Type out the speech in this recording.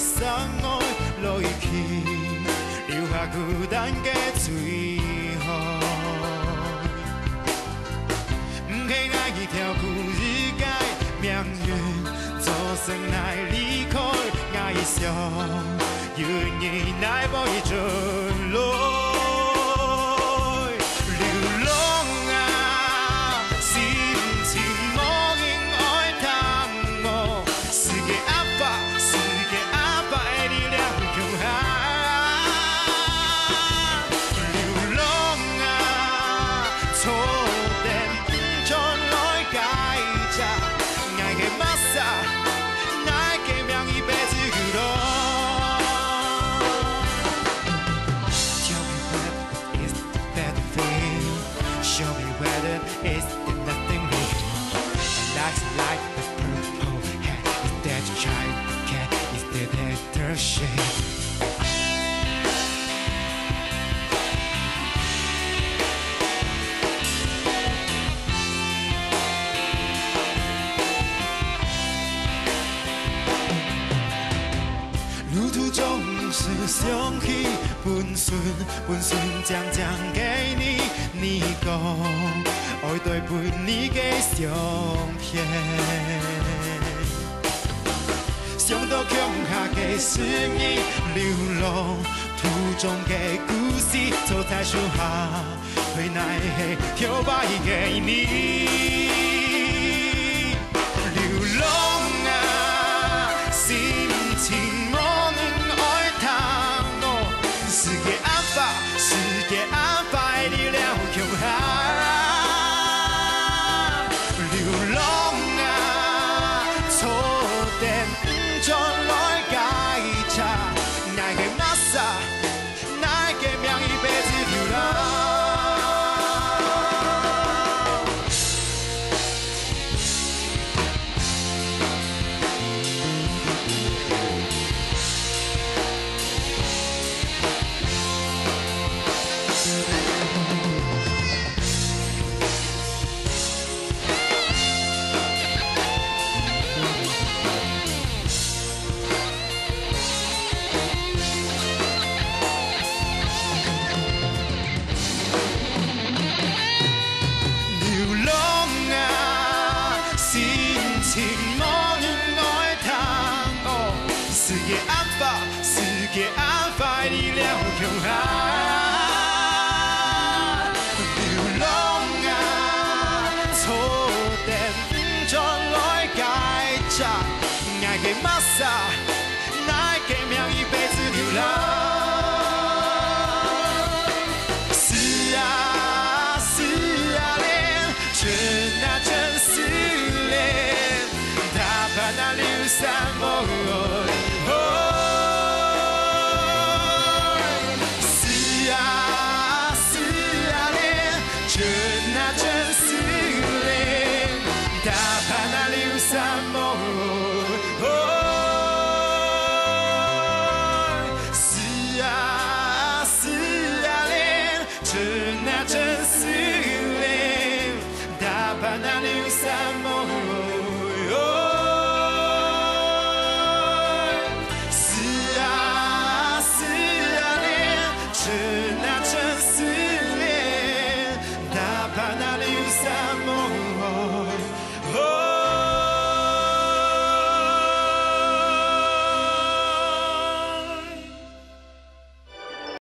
送我落去，留下孤单的嘴红。不去爱去跳旧日界，命运做算来离开，爱上永远来无伊尽落。 Is there nothing real? Life's like a purple hat. Is that your child cat? Is that their shade? 路途总是想起温顺，温顺渐渐给你讲。 爱对陪你的相片，想到乡下的思念，流浪途中的故事，做在树下，回来的跳摆给你。流浪啊，心情无人爱探我，世界安排，世界安排的力量强悍。 世界安排力量强悍，流浪啊，错点不准来解决，爱的马萨，哪会命一辈子流浪？是啊是啊恋，真啊真思念，大盼那流散梦。 真思念，大盼那流散梦。